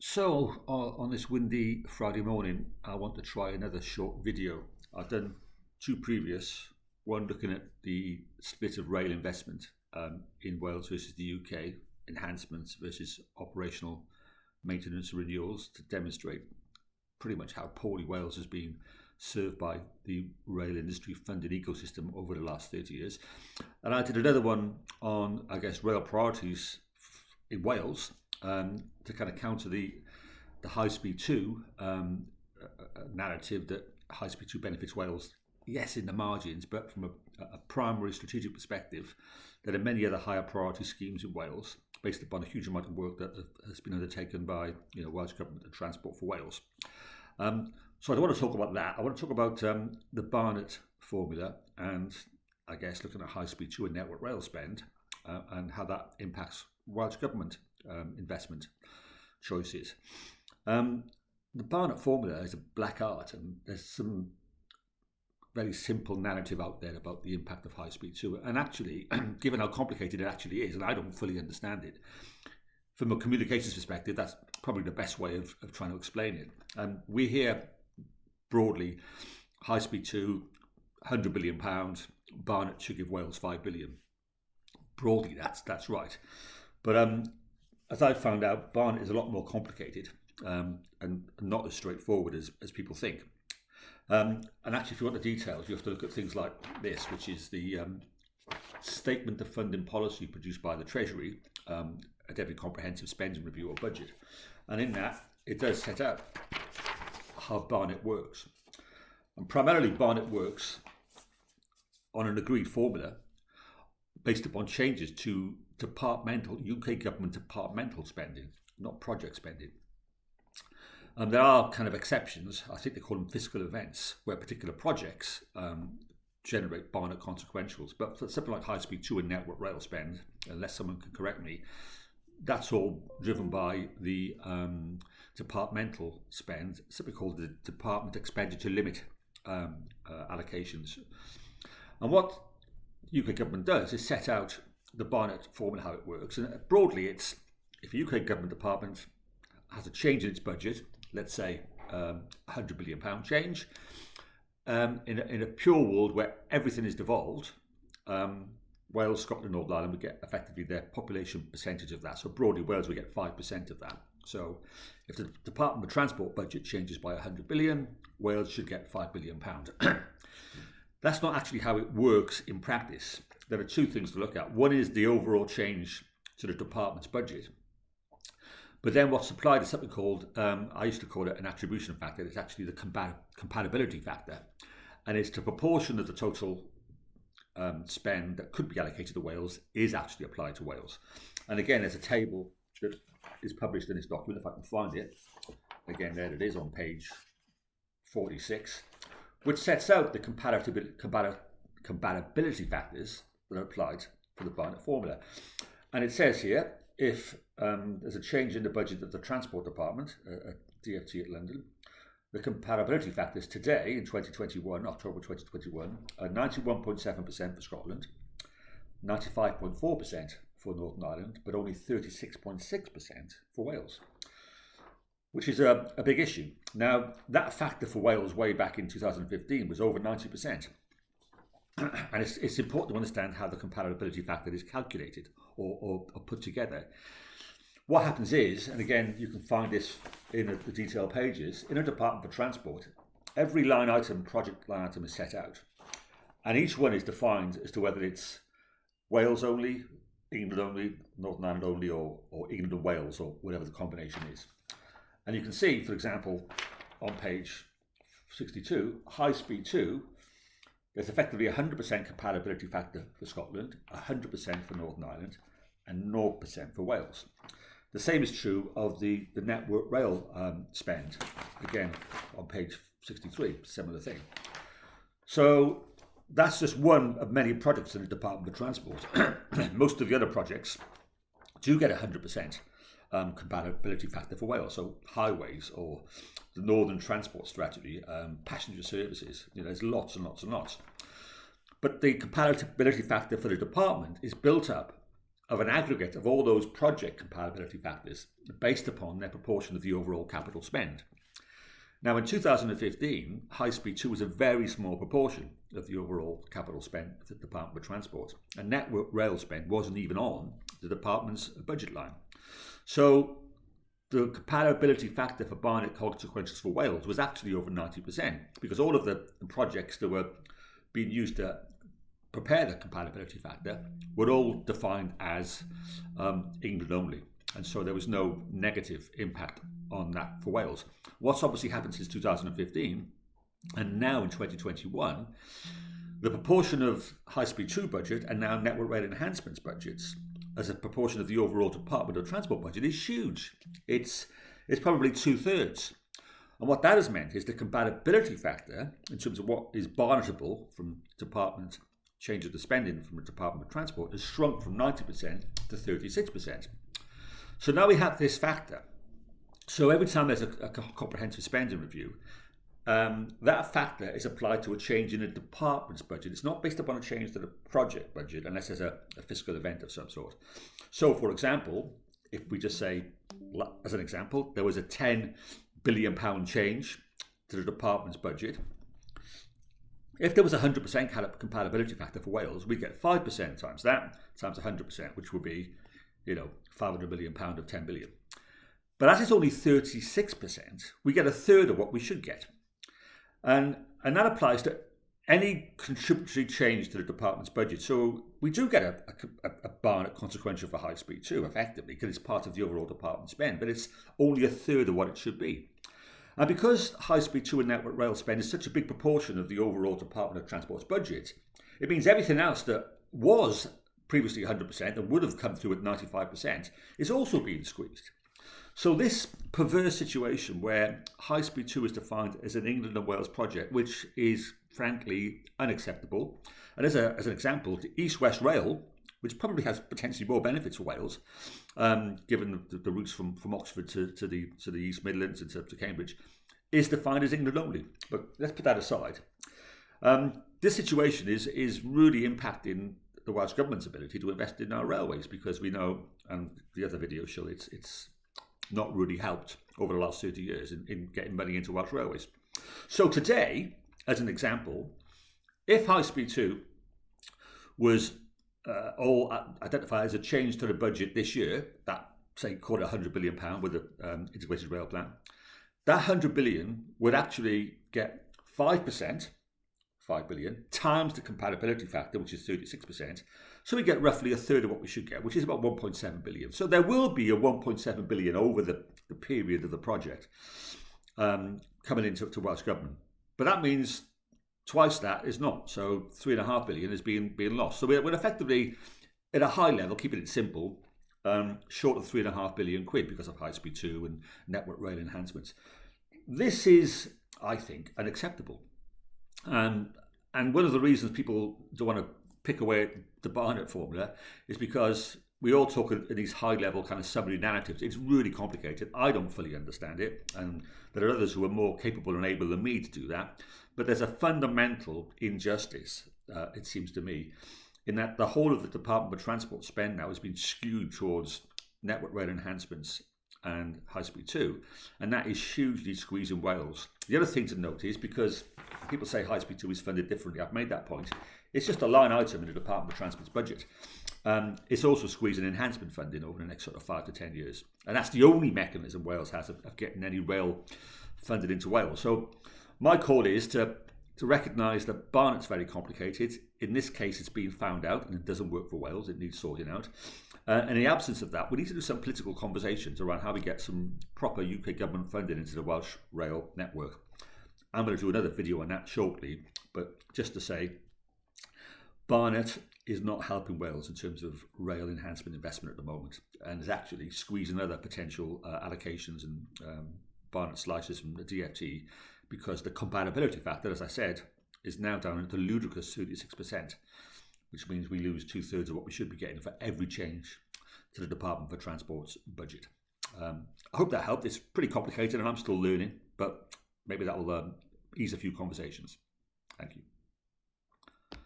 So, on this windy Friday morning, I want to try another short video. I've done two previous, one looking at the split of rail investment in Wales versus the UK, enhancements versus operational maintenance and renewals to demonstrate pretty much how poorly Wales has been served by the rail industry funded ecosystem over the last 30 years. And I did another one on, rail priorities in Wales to kind of counter the High Speed 2 narrative that High Speed 2 benefits Wales, yes, in the margins, but from a primary strategic perspective, there are many other higher priority schemes in Wales based upon a huge amount of work that has been undertaken by Welsh Government and Transport for Wales. So I don't want to talk about that. I want to talk about the Barnett Formula and, looking at High Speed 2 and Network Rail spend and how that impacts Welsh Government investment choices. The Barnett Formula is a black art, and there's some very simple narrative out there about the impact of High Speed 2. And actually, given how complicated it actually is, and I don't fully understand it, from a communications perspective, that's probably the best way of trying to explain it. We hear broadly High Speed 2, £100 billion, Barnett should give Wales £5 billion. Broadly, that's right. But as I found out, Barnett is a lot more complicated and not as straightforward as people think. And actually, if you want the details, you have to look at things like this, which is the Statement of Funding Policy produced by the Treasury at every comprehensive spending review or budget. And in that, it does set out how Barnett works. And primarily, Barnett works on an agreed formula based upon changes to UK government departmental spending, not project spending. There are kind of exceptions, I think they call them fiscal events, where particular projects generate Barnett consequentials. But for something like High Speed 2 and Network Rail spend, unless someone can correct me, that's all driven by the departmental spend, something called the Department Expenditure Limit allocations. And what the UK government does is set out the Barnett formula, how it works. And broadly, it's if a UK government department has a change in its budget, let's say £100 billion change, in a pure world where everything is devolved, Wales, Scotland, Northern Ireland would get effectively their population percentage of that. So broadly, Wales would get 5% of that. So if the Department of Transport budget changes by £100 billion, Wales should get £5 billion. That's not actually how it works in practice. There are two things to look at. One is the overall change to the department's budget. But then what's applied is something called, I used to call it an attribution factor. It's actually the compatibility factor. And it's the proportion of the total spend that could be allocated to Wales is actually applied to Wales. And again, there's a table that is published in this document, if I can find it. Again, there it is on page 46, which sets out the compatibility factors that are applied for the Barnett formula. And it says here, if there's a change in the budget of the Transport Department at DfT at London, the compatibility factors today in 2021, October 2021, are 91.7% for Scotland, 95.4% for Northern Ireland, but only 36.6% for Wales, which is a big issue. Now, that factor for Wales way back in 2015 was over 90%. And it's important to understand how the compatibility factor is calculated or put together. What happens is, and again, you can find this in the detailed pages, in a Department for Transport, every project line item is set out. And each one is defined as to whether it's Wales only, England only, Northern Ireland only, or England and Wales, or whatever the combination is. And you can see, for example, on page 62, High Speed 2, there's effectively 100% compatibility factor for Scotland, 100% for Northern Ireland, and 0% for Wales. The same is true of the Network Rail spend, again on page 63, similar thing. So that's just one of many projects in the Department of Transport. Most of the other projects do get 100% compatibility factor for Wales, so highways or the Northern Transport Strategy, passenger services, there's lots and lots and lots. But the compatibility factor for the department is built up of an aggregate of all those project compatibility factors based upon their proportion of the overall capital spend. Now, in 2015, High Speed 2 was a very small proportion of the overall capital spend of the Department of Transport, and Network Rail spend wasn't even on the department's budget line. So the compatibility factor for Barnett consequences for Wales was actually over 90%, because all of the projects that were being used to prepare the compatibility factor were all defined as England only. And so there was no negative impact on that for Wales. What's obviously happened since 2015, and now in 2021, the proportion of High Speed 2 budget and now Network Rail Enhancements budgets as a proportion of the overall Department of Transport budget is huge. It's probably 2/3. And what that has meant is the compatibility factor, in terms of what is Barnettable from department changes the spending from the Department of Transport, has shrunk from 90% to 36%. So now we have this factor. So every time there's a comprehensive spending review, that factor is applied to a change in a department's budget. It's not based upon a change to the project budget unless there's a fiscal event of some sort. So, for example, if we just say, as an example, there was a £10 billion change to the department's budget. If there was a 100% compatibility factor for Wales, we get 5% times that, times 100%, which would be, £500 million of 10 billion. But as it's only 36%, we get a third of what we should get. And that applies to any contributory change to the department's budget. So we do get a Barnett consequential for High Speed 2, effectively, because it's part of the overall department spend, but it's only a third of what it should be. And because High Speed 2 and Network Rail spend is such a big proportion of the overall Department of Transport's budget, it means everything else that was previously 100% and would have come through at 95% is also being squeezed. So this perverse situation where High Speed 2 is defined as an England and Wales project, which is frankly unacceptable. And as an example, the East-West Rail, which probably has potentially more benefits for Wales, given the routes from Oxford to the East Midlands and to Cambridge, is defined as England only. But let's put that aside. This situation is really impacting the Welsh Government's ability to invest in our railways, because we know, and the other videos show, it's not really helped over the last 30 years in getting money into Welsh railways. So today, as an example, if High Speed 2 was all identified as a change to the budget this year, that, say, call it £100 billion with the integrated rail plan, that £100 billion would actually get 5%, £5 billion, times the compatibility factor, which is 36%. So we get roughly a third of what we should get, which is about 1.7 billion. So there will be a 1.7 billion over the period of the project coming into Welsh Government. But that means twice that is not. So 3.5 billion is being lost. So we're effectively, at a high level, keeping it simple, short of 3.5 billion quid because of High Speed 2 and Network Rail enhancements. This is, I think, unacceptable. And one of the reasons people don't want to pick away at the Barnett Formula is because we all talk in these high-level kind of summary narratives. It's really complicated. I don't fully understand it, and there are others who are more capable and able than me to do that. But there's a fundamental injustice, it seems to me, in that the whole of the Department of Transport spend now has been skewed towards Network Rail enhancements and High Speed 2, and that is hugely squeezing Wales. The other thing to note is, because people say High Speed 2 is funded differently, I've made that point, it's just a line item in the Department of Transport's budget. It's also squeezing enhancement funding over the next sort of 5 to 10 years. And that's the only mechanism Wales has of getting any rail funded into Wales. So my call is to recognise that Barnett's very complicated. In this case, it's been found out and it doesn't work for Wales. It needs sorting out. And in the absence of that, we need to do some political conversations around how we get some proper UK government funding into the Welsh rail network. I'm going to do another video on that shortly, but just to say, Barnett is not helping Wales in terms of rail enhancement investment at the moment, and is actually squeezing other potential allocations and Barnett slices from the DFT, because the compatibility factor, as I said, is now down at the ludicrous 36%, which means we lose 2/3 of what we should be getting for every change to the Department for Transport's budget. I hope that helped. It's pretty complicated and I'm still learning, but maybe that will ease a few conversations. Thank you.